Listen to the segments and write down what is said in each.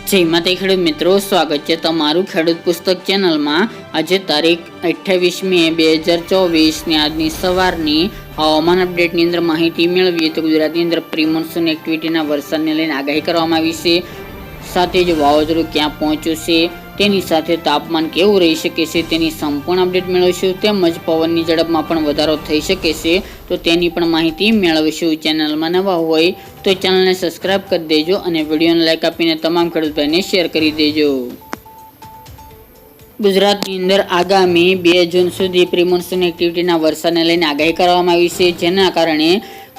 જય માતા ખેડૂત મિત્રો, સ્વાગત છે તમારું ખેડૂત પુસ્તક ચેનલમાં। આજે તારીખ 28 મે 2024 ની આજની સવારની હવામાન અપડેટની અંદર માહિતી મેળવીએ તો ગુજરાતની અંદર પ્રી મોન્સૂન એક્ટિવિટીના વરસાદને લઈને આગાહી કરવામાં આવી છે। સાથે જ વાવાઝોડું ક્યાં પહોંચ્યું છે તેની સાથે તાપમાન કેવું રહી શકે છે તેની સંપૂર્ણ અપડેટ મેળવીશું। તેમજ પવનની ઝડપમાં પણ વધારો થઈ શકે છે તો તેની પણ માહિતી મેળવીશું। ચેનલમાં નવા હોય તો ચેનલને સબસ્ક્રાઇબ કરી દેજો અને વિડીયોને લાઇક આપીને તમામ ખેડૂત ભાઈને શેર કરી દેજો। ગુજરાતની અંદર આગામી 2 જૂન સુધી પ્રી મોન્સૂન એક્ટિવિટીના વરસાદને લઈને આગાહી કરવામાં આવી છે, જેના કારણે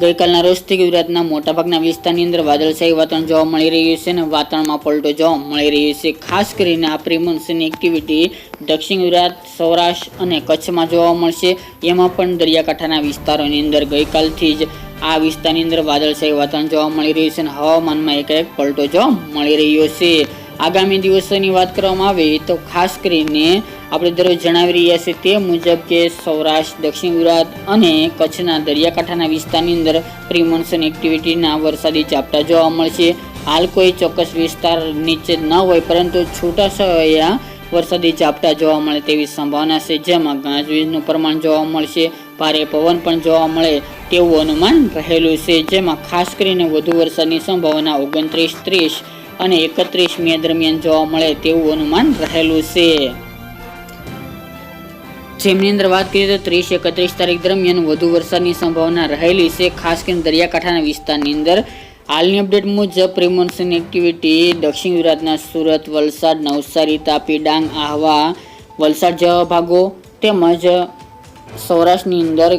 ગઈકાલના રોજથી ગુજરાતના મોટાભાગના વિસ્તારની અંદર વાદળછાયું વાતાવરણ જોવા મળી રહ્યું છે અને વાતાવરણમાં પલટો જોવા મળી રહ્યો છે। ખાસ કરીને આ પ્રી મોન્સૂન એક્ટિવિટી દક્ષિણ ગુજરાત, સૌરાષ્ટ્ર અને કચ્છમાં જોવા મળશે। એમાં પણ દરિયાકાંઠાના વિસ્તારોની અંદર ગઈકાલથી જ આ વિસ્તારની અંદર વાદળછાયું વાતાવરણ જોવા મળી રહ્યું છે અને હવામાનમાં એકાએક પલટો જોવા મળી રહ્યો છે। આગામી દિવસોની વાત કરવામાં આવે તો ખાસ કરીને આપણે દરરોજ જણાવી રહ્યા છીએ તે મુજબ કે સૌરાષ્ટ્ર, દક્ષિણ ગુજરાત અને કચ્છના દરિયાકાંઠાના વિસ્તારની અંદર પ્રી મોન્સૂન એક્ટિવિટીના વરસાદી ઝાપટા જોવા મળશે। હાલ કોઈ ચોક્કસ વિસ્તાર નીચે ન હોય પરંતુ છૂટાછવાયા વરસાદી ઝાપટા જોવા મળે તેવી સંભાવના છે, જેમાં ગાજવીજનું પ્રમાણ જોવા મળશે, ભારે પવન પણ જોવા મળે તેવું અનુમાન રહેલું છે। જેમાં ખાસ કરીને વધુ વરસાદની સંભાવના 29, 30 અને 31 મે દરમિયાન જોવા મળે તેવું અનુમાન રહેલું છે। જેમની અંદર વાત કરીએ તો 30, 31 તારીખ દરમિયાન વધુ વરસાદની સંભાવના રહેલી છે, ખાસ કરીને દરિયાકાંઠાના વિસ્તારની અંદર। હાલની અપડેટ મુજબ પ્રી મોન્સૂન એક્ટિવિટી દક્ષિણ ગુજરાતના સુરત, વલસાડ, નવસારી, તાપી, ડાંગ, આહવા, વલસાડ જેવા ભાગો તેમજ સૌરાષ્ટ્રની અંદર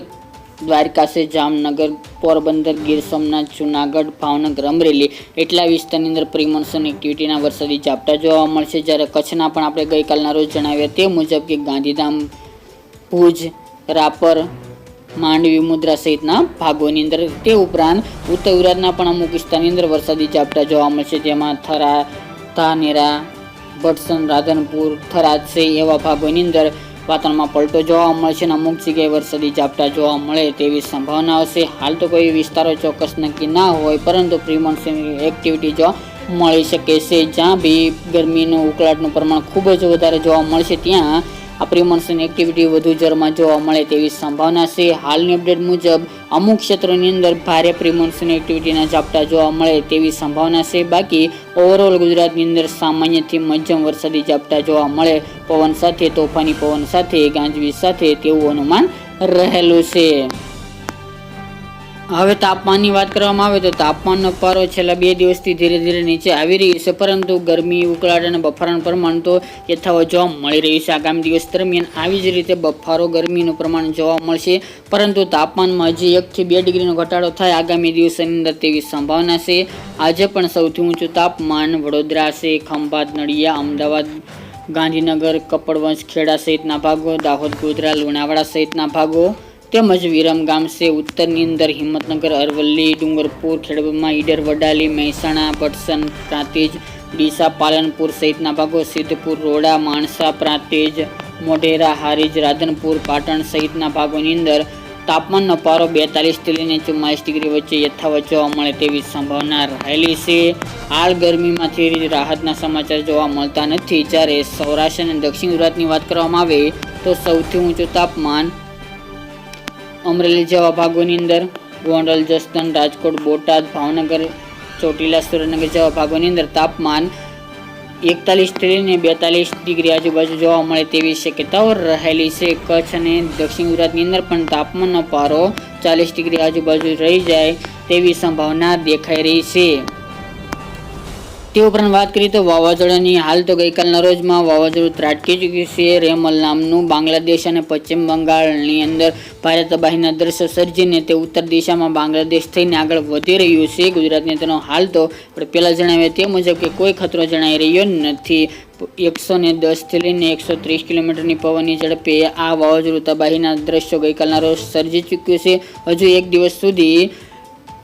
દ્વારકા છે, જામનગર, પોરબંદર, ગીર સોમનાથ, જુનાગઢ, ભાવનગર, અમરેલી એટલા વિસ્તારની અંદર પ્રી મોન્સૂન એક્ટિવિટીના વરસાદી ઝાપટા જોવા મળશે। જ્યારે કચ્છના પણ આપણે ગઈકાલના રોજ જણાવ્યા તે મુજબ કે ગાંધીધામ, ભુજ, રાપર, માંડવી, મુદ્રા સહિતના ભાગોની અંદર, તે ઉપરાંત ઉત્તર ગુજરાતના પણ અમુક વિસ્તારની અંદર વરસાદી ઝાપટા જોવા મળશે, જેમાં થરા, ધાનેરા, ભટસન, રાધનપુર, થરાદ છે એવા ભાગોની અંદર વાતાવરણમાં પલટો જોવા મળશે અને અમુક જગ્યાએ વરસાદી ઝાપટા જોવા મળે તેવી સંભાવનાઓ છે। હાલ તો કોઈ વિસ્તારો ચોક્કસ નક્કી ના હોય પરંતુ પ્રી મોન્સૂન એક્ટિવિટી જોવા મળી શકે છે। જ્યાં બી ગરમીનું ઉકળાટનું પ્રમાણ ખૂબ જ વધારે જોવા મળશે ત્યાં આ પ્રી મોન્સૂન એક્ટિવિટી વધુ જોરમાં જોવા મળે તેવી સંભાવના છે। હાલની અપડેટ મુજબ અમુક ક્ષેત્રોની અંદર ભારે પ્રી મોન્સૂન એક્ટિવિટીના ઝાપટા જોવા મળે તેવી સંભાવના છે। બાકી ઓવરઓલ ગુજરાતની અંદર સામાન્યથી મધ્યમ વરસાદી ઝાપટા જોવા મળે, પવન સાથે, તોફાની પવન સાથે, ગાજવીજ સાથે તેવું અનુમાન રહેલું છે। હવે તાપમાનની વાત કરવામાં આવે તો તાપમાનનો પારો છેલ્લા 2 દિવસથી ધીરે ધીરે નીચે આવી રહ્યો છે, પરંતુ ગરમી, ઉકળાટ અને બફારાનું પ્રમાણ તો યથાવત જોવા મળી રહ્યું છે। આગામી દિવસ દરમિયાન આવી જ રીતે બફારો, ગરમીનું પ્રમાણ જોવા મળશે, પરંતુ તાપમાનમાં હજી 1 થી 2 ડિગ્રીનો ઘટાડો થાય આગામી દિવસોની અંદર તેવી સંભાવના છે। આજે પણ સૌથી ઊંચું તાપમાન વડોદરા છે, ખંભાત, નડિયા, અમદાવાદ, ગાંધીનગર, કપડવંજ, ખેડા સહિતના ભાગો, દાહોદ, ગોધરા, લુણાવાડા સહિતના ભાગો તેમજ વિરમગામ છે ઉત્તરની અંદર, હિંમતનગર, અરવલ્લી, ડુંગરપુર, ખેડબ્રહ્મા, ઈડર, વડાલી, મહેસાણા, ભટસન, પ્રાંતિજ, ડીસા, પાલનપુર સહિતના ભાગો, સિદ્ધપુર, રોડા, માણસા, પ્રાંતિજ, મોઢેરા, હારીજ, રાધનપુર, પાટણ સહિતના ભાગોની અંદર તાપમાનનો પારો 42 થી લઈને 44 ડિગ્રી વચ્ચે યથાવત જોવા મળે તેવી સંભાવના રહેલી છે। હાલ ગરમીમાંથી રાહતના સમાચાર જોવા મળતા નથી। જ્યારે સૌરાષ્ટ્ર અને દક્ષિણ ગુજરાતની વાત કરવામાં આવે તો સૌથી ઊંચું તાપમાન અમરેલી જેવા ભાગોની અંદર, ગોંડલ, જસદણ, રાજકોટ, બોટાદ, ભાવનગર, ચોટીલા, સુરેન્દ્રનગર જેવા ભાગોની અંદર તાપમાન 41 થી લઈને 42 ડિગ્રી આજુબાજુ જોવા મળે તેવી શક્યતાઓ રહેલી છે। કચ્છ અને દક્ષિણ ગુજરાતની અંદર પણ તાપમાનનો પારો 40 ડિગ્રી આજુબાજુ રહી જાય તેવી સંભાવના દેખાઈ રહી છે। તે ઉપરાંત વાત કરીએ તો વાવાઝોડાની, હાલ તો ગઈકાલના રોજમાં વાવાઝોડું ત્રાટકી ચૂક્યું છે। રેમલ નામનું બાંગ્લાદેશ અને પશ્ચિમ બંગાળની અંદર ભારે તબાહીના દ્રશ્યો સર્જીને તે ઉત્તર દિશામાં બાંગ્લાદેશ થઈને આગળ વધી રહ્યું છે। ગુજરાતની તેનો હાલ તો આપણે પહેલાં જણાવ્યા તે મુજબ કે કોઈ ખતરો જણાઈ રહ્યો નથી। 110 થી લઈને 130 કિલોમીટરની પવનની ઝડપે આ વાવાઝોડું તબાહીના દ્રશ્યો ગઈકાલના રોજ સર્જી ચૂક્યું છે। હજુ 1 દિવસ સુધી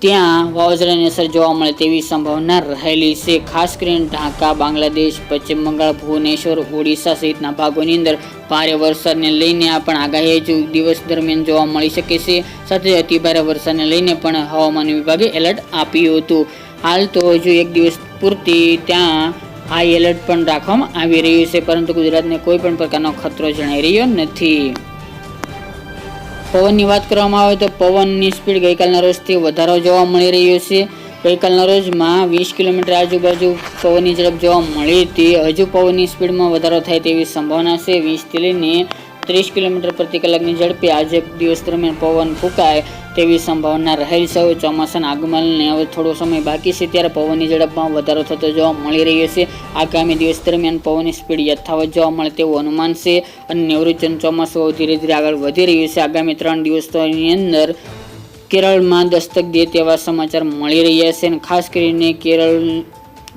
ત્યાં વાવાઝોડાની અસર જોવા મળે તેવી સંભાવના રહેલી છે। ખાસ કરીને ઢાકા, બાંગ્લાદેશ, પશ્ચિમ બંગાળ, ભુવનેશ્વર, ઓડિશા સહિતના ભાગોની અંદર ભારે વરસાદને લઈને પણ આગાહી હજુ દિવસ દરમિયાન જોવા મળી શકે છે। સાથે અતિભારે વરસાદને લઈને પણ હવામાન વિભાગે એલર્ટ આપ્યું હતું। હાલ તો હજુ 1 દિવસ પૂરતી ત્યાં હાઈ એલર્ટ પણ રાખવામાં આવી રહ્યું છે, પરંતુ ગુજરાતને કોઈ પણ પ્રકારનો ખતરો જણાઈ રહ્યો નથી. પવનની વાત કરવામાં આવે તો પવનની સ્પીડ ગઈકાલના રોજથી વધારો જોવા મળી રહ્યો છે. ગઈકાલના રોજમાં 20 કિલોમીટર આજુબાજુ પવનની ઝડપ જોવા મળી હતી. હજુ પવનની સ્પીડમાં વધારો થાય તેવી સંભાવના છે. 20 થી લઈને 30 કિલોમીટર પ્રતિ કલાકની ઝડપે આજે દિવસ દરમિયાન પવન ફૂંકાય તેવી સંભાવના રહેલ છે. ચોમાસાના આગમનને હવે થોડો સમય બાકી છે, ત્યારે પવનની ઝડપમાં વધારો થતો જોવા મળી રહ્યો છે. આગામી દિવસ દરમિયાન પવનની સ્પીડ યથાવત જોવા મળે તેવું અનુમાન છે અને નૈઋત્યનું ચોમાસું ધીરે ધીરે આગળ વધી રહ્યું છે. આગામી 3 દિવસની અંદર કેરળમાં દસ્તક દે તેવા સમાચાર મળી રહ્યા છે અને ખાસ કરીને કેરળ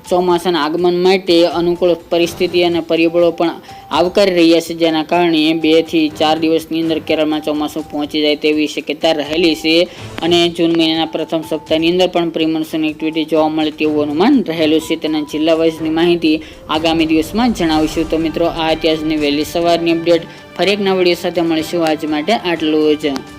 ચોમાસાના આગમન માટે અનુકૂળ પરિસ્થિતિ અને પરિબળો પણ આવકારી રહ્યા છે, જેના કારણે 2 થી 4 દિવસની અંદર કેરળમાં ચોમાસું પહોંચી જાય તેવી શક્યતા રહેલી છે અને જૂન મહિનાના પ્રથમ સપ્તાહની અંદર પણ પ્રી-મોન્સૂન એક્ટિવિટી જોવા મળે તેવું અનુમાન રહેલું છે. તેના જિલ્લા વાઇઝની માહિતી આગામી દિવસમાં જણાવીશું. તો મિત્રો, આ અત્યારની વહેલી સવારની અપડેટ. ફરી એક નવા વિડીયો સાથે મળીશું. આજ માટે આટલું જ.